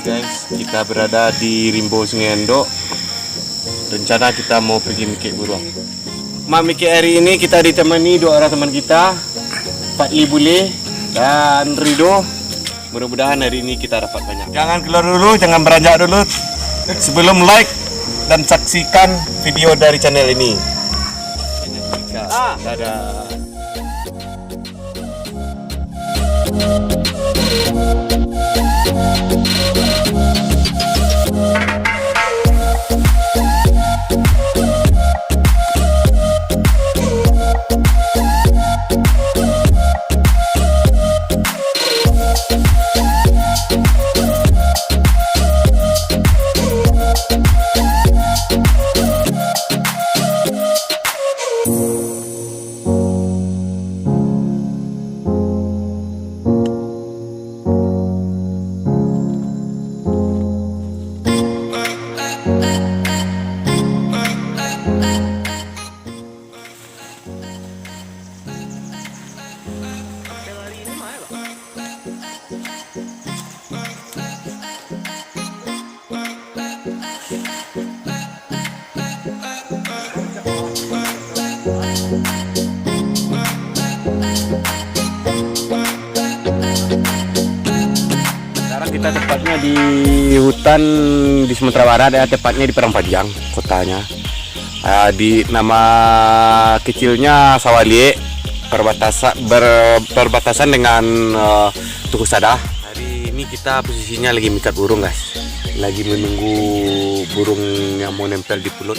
Guys, kita berada di Rimbo Sungai Endok. Rencana kita mau pergi mikir burung. Mikir hari ini kita ditemani dua orang teman kita, Fadli Bule dan Rido. Mudah-mudahan hari ini kita dapat banyak. Jangan keluar dulu, jangan beranjak dulu sebelum like dan saksikan video dari channel ini. Dadah. Sekarang kita tepatnya di hutan di Sumatera Barat, ya, tepatnya di Parangpanjang kotanya. Di nama kecilnya Sawalie, berbatasan dengan Tugu Sadah. Hari ini kita posisinya lagi mikat burung, guys. Lagi menunggu burung yang mau nempel di pulut.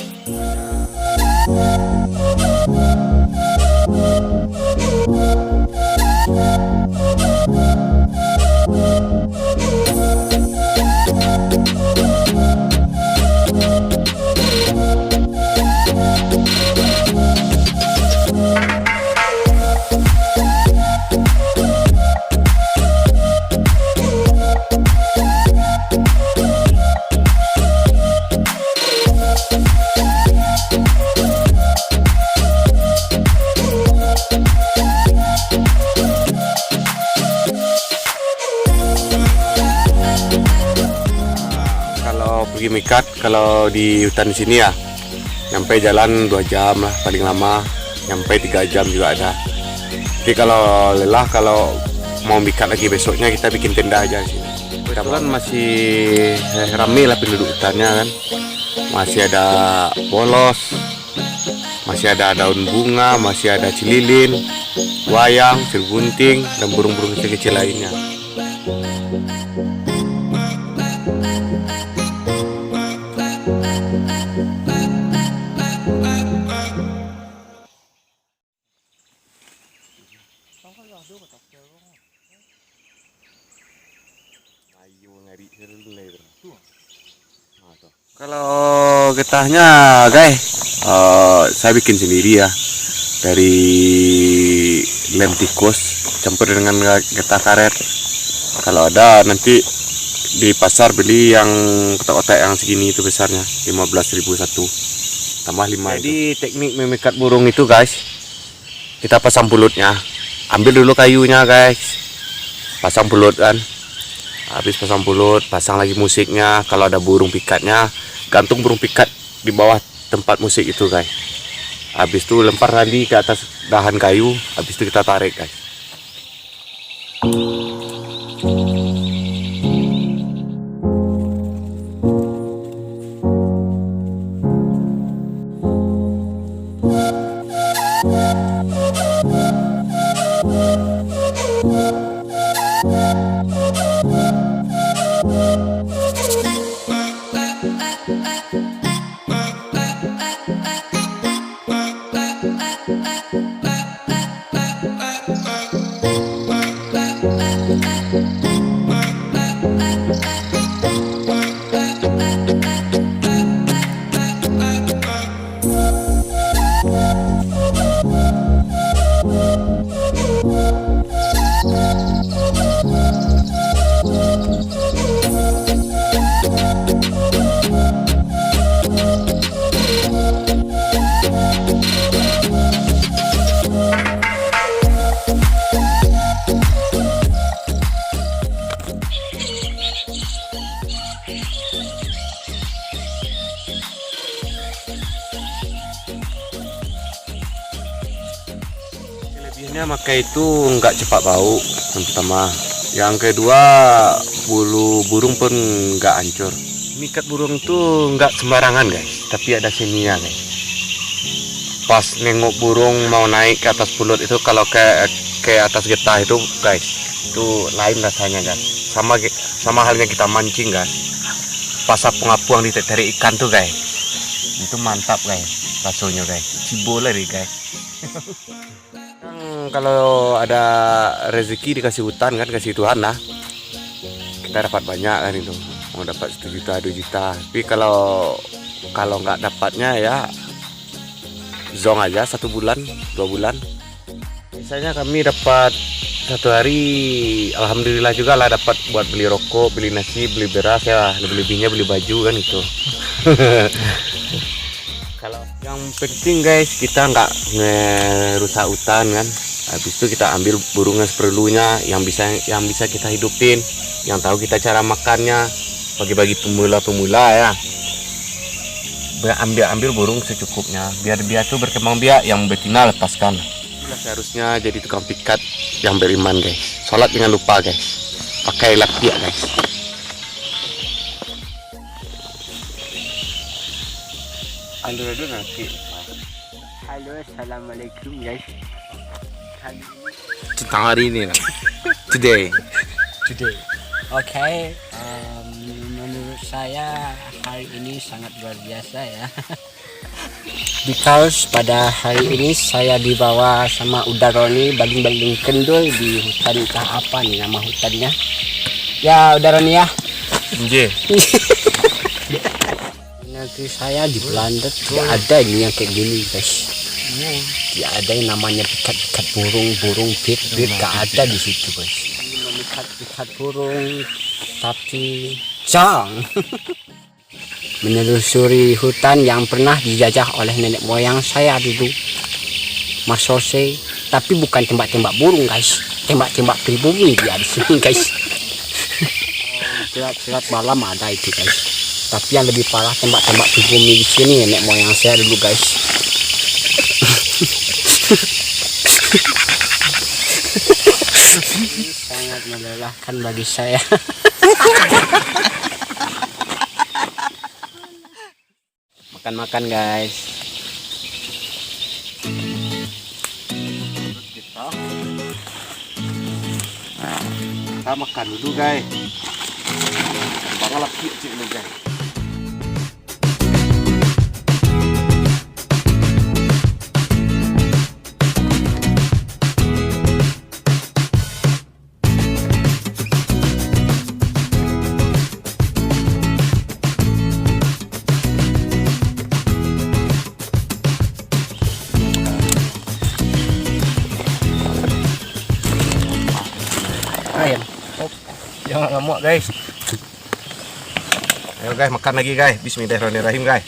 Pergi mikat kalau di hutan sini ya nyampe jalan 2 jam lah paling lama, nyampe 3 jam juga ada. Jadi kalau lelah, kalau mau mikat lagi besoknya kita bikin tenda aja di sini. Kebetulan masih ramai lah penduduk hutannya kan, masih ada polos, masih ada daun bunga, masih ada cililin, wayang, serbunting, dan burung-burung kecil-kecil lainnya. Kalau getahnya guys, saya bikin sendiri ya, dari lem tikus campur dengan getah karet. Kalau ada nanti di pasar beli yang kotak-kotak yang segini itu besarnya, 15.000 satu, tambah 5. Jadi teknik memikat burung itu guys, kita pasang pulutnya, ambil dulu kayunya guys, pasang pulut kan. Habis pasang pulut, pasang lagi musiknya. Kalau ada burung pikatnya, gantung burung pikat di bawah tempat musik itu guys. Habis itu lempar tali ke atas dahan kayu. Habis itu kita tarik guys. Sebabnya makai itu nggak cepat bau, yang pertama. Yang kedua, bulu burung pun nggak hancur. Mikat burung tuh nggak sembarangan guys, tapi ada seninya guys. Pas nengok burung mau naik ke atas pulut itu, kalau ke atas getah itu guys, itu lain rasanya guys. Sama halnya kita mancing guys. Pas apung-apung ditarik ikan tuh guys, itu mantap guys rasanya guys. Cibola deh guys. Kalau ada rezeki dikasih hutan kan, kasih Tuhan lah, kita dapat banyak kan itu, mau dapat 1 juta 2 juta. Tapi kalau nggak dapatnya ya zong aja 1 bulan 2 bulan. Biasanya kami dapat 1 hari, alhamdulillah juga lah, dapat buat beli rokok, beli nasi, beli beras ya, lebih-lebihnya beli baju kan itu. Kalau yang penting guys, kita nggak ngerusak hutan kan. Habis itu kita ambil burungnya seperlunya, yang bisa kita hidupin, yang tahu kita cara makannya, bagi-bagi pemula-pemula ya. Ambil burung secukupnya, biar dia tuh berkembang biak, yang betina lepaskan. Itulah seharusnya jadi tukang pikat yang beriman guys. Sholat jangan lupa guys, pakai lapiak guys. Halo nanti. Halo, assalamualaikum guys. Tentang hari ini lah. Today. Oke, menurut saya hari ini sangat luar biasa ya. Because pada hari ini saya dibawa sama Udaroni baling-baling kendul di hutan, entah apa nih nama hutannya. Ya Udaroni ya. Nje. Negeri saya di Belanda tidak ada ini yang kayak gini guys. Tidak ada yang namanya pikat-pikat burung pit-pit, gak ada di situ guys. Pikat burung tapi jang. Menelusuri hutan yang pernah dijajah oleh nenek moyang saya dulu, Mas Sose. Tapi bukan tembak-tembak burung guys, tembak-tembak pribumi dia di sini guys. Silat malam ada itu guys. Tapi yang lebih parah tembak-tembak pribumi di sini nenek moyang saya dulu guys. Ini sangat melelahkan bagi saya. Makan guys. Kita makan dulu guys. Bang laki cik dulu guys. Ayam. Jangan ngamuk guys. Ayo guys, makan lagi guys. Bismillahirrahmanirrahim guys.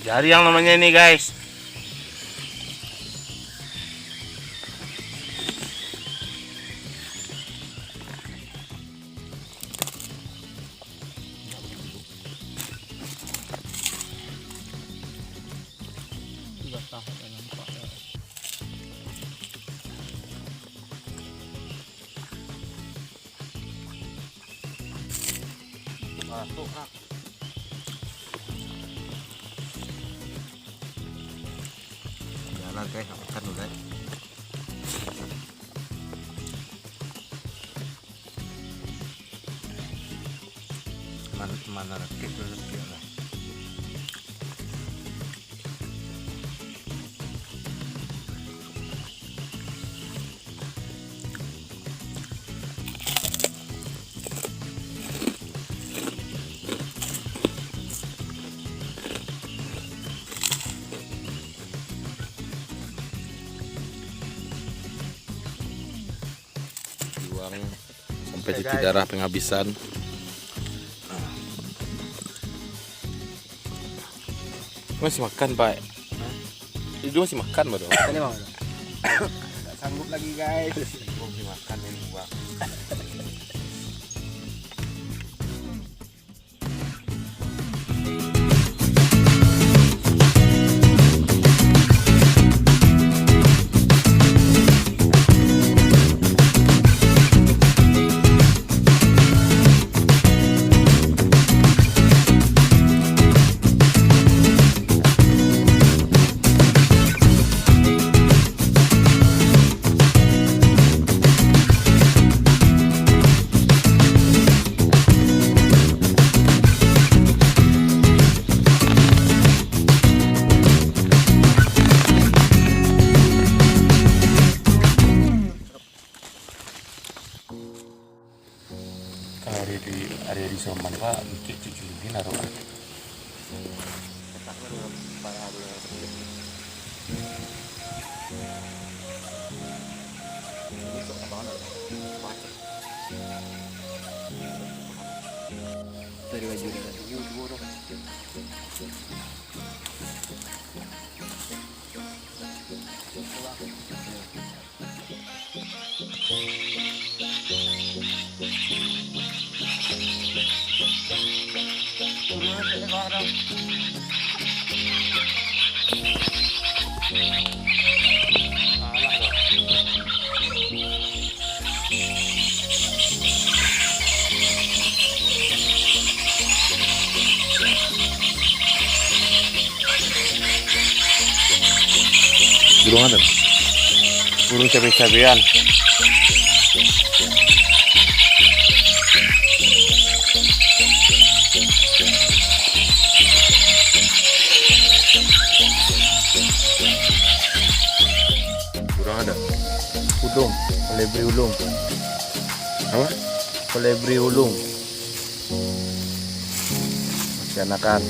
Jadi yang namanya ini guys. Jalan guys, makan dulu guys. Mana rakit dulu lah. Sampai titik darah penghabisan. Masih makan pak? Itu masih makan baru. Ini mau. Nggak sanggup lagi guys. Masih makan ini bang. Dari baju Burung ada. Burung cabai-cabean. Burung ada. Ulung, kolibri ulung, Apa? kolibri ulung. Masih anakan.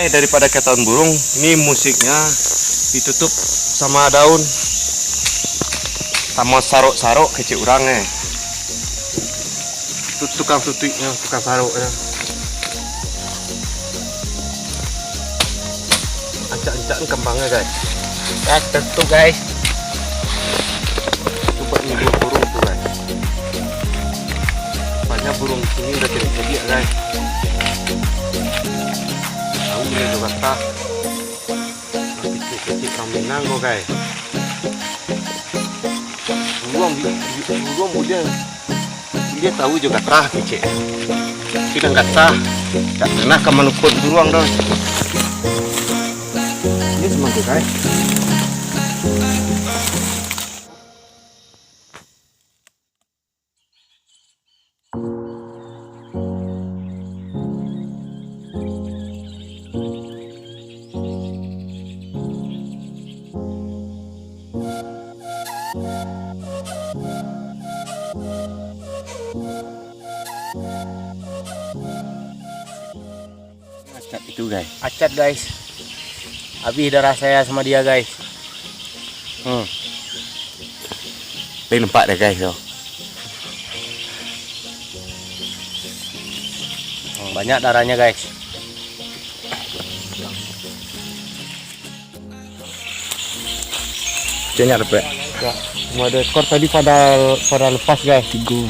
Daripada ketahuan burung, ini musiknya ditutup sama daun, sama sarok-sarok kecil orangnya. Tukang tutupnya, tukang saroknya. Ancak-ancak kembangnya guys. Ya tentu guys. Coba ini burung tuh guys. Banyak burung sini udah jadi ya guys. Ini juga tak kecil-kecil kami nanggo guys. Burung dia tahu juga tah kecil. Kita nggak tah, nggak pernah ke menukut burung dong. Ini semangka guys. Acat itu guys. Acat guys. Habis darah saya sama dia guys. Ini nampak deh guys. Banyak darahnya guys. Kayaknya ada ya, semua ada ekor tadi pada lepas guys. Tiga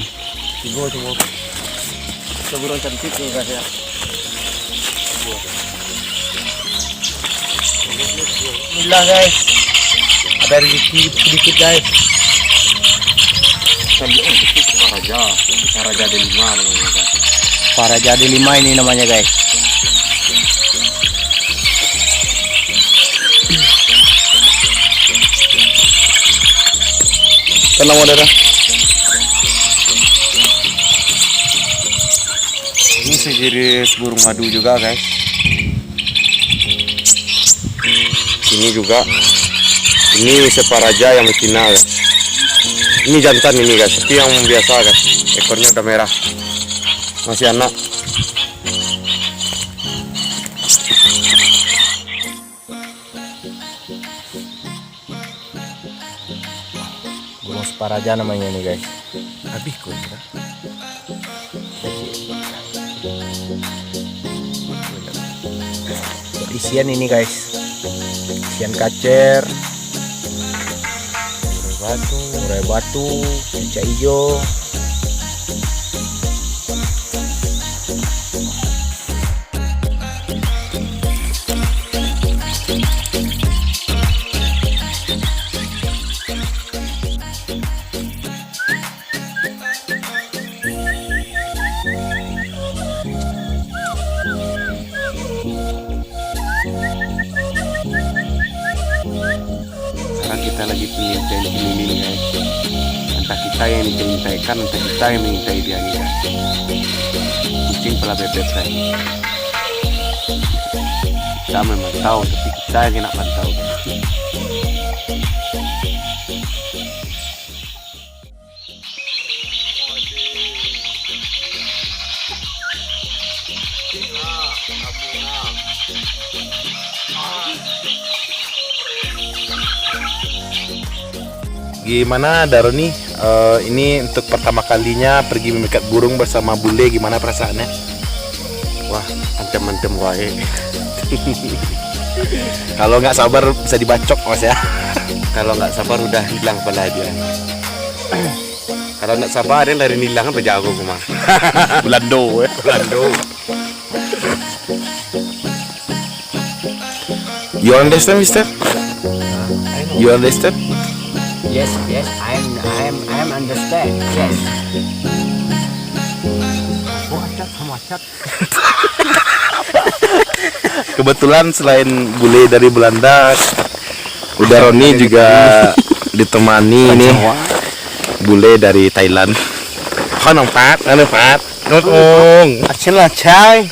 Coba. Burung cantik tuh guys ya. Alhamdulillah guys. Ada rezeki sedikit guys. Paraja D5 namanya guys. Paraja D5 ini namanya guys. Tenang saudara. Ini sejenis burung madu juga guys. Ini juga. Ini separaja yang betina guys. Ini jantan ini guys, seperti yang biasa guys. Ekornya udah merah. Masih anak. Gunung Siparaja namanya nih guys. Habis kok. Buat isian ini guys. Isian kacer, murai batu, rica hijau. Sekarang kita lagi mengintai ini guys. Entah kita yang diintaikan, entah kita yang mengintai dia nih guys. Kucing pala bebek saya. Kita memang tahu, tapi kita yang enak pantau guys. Gimana Daroni? Ini untuk pertama kalinya pergi memikat burung bersama bule, gimana perasaannya? Wah, ancam-ancam wae. Kalau nggak sabar bisa dibacok mas ya. Kalau nggak sabar udah hilang pala dia. Kalau nggak sabar dia dari hilang kan berjago kumang. Belando ya. Belando. You understand, Mister? You understand? Yes, I'm understand. Yes. Macet. Kebetulan selain bule dari Belanda, udah Roni juga ditemani nih bule dari Thailand. Kau nampak, ngomong. Acilah cai.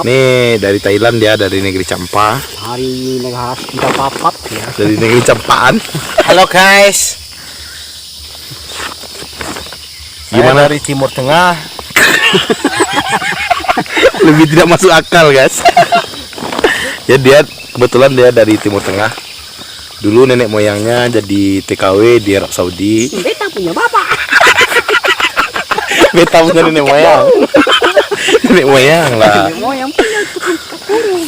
Nih dari Thailand dia, dari negeri Champa, Hari negara kita papat ya. dari negeri Campaan. Halo guys. Gimana? Dari Timur Tengah. Lebih tidak masuk akal guys. Ya dia kebetulan dia dari Timur Tengah. Dulu nenek moyangnya jadi TKW di Arab Saudi. Beta punya bapak. Beta punya nenek moyang. Nenek moyang lah. Mau yang punya tukang burung.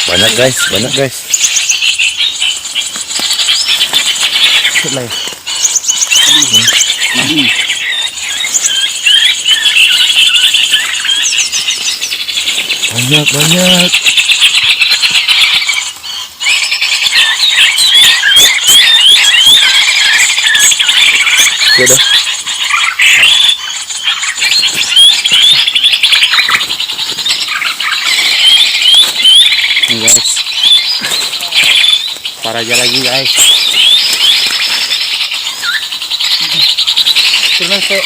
Banyak guys. Banyak. Sudah. Nih guys. Paraja lagi guys. Terus saya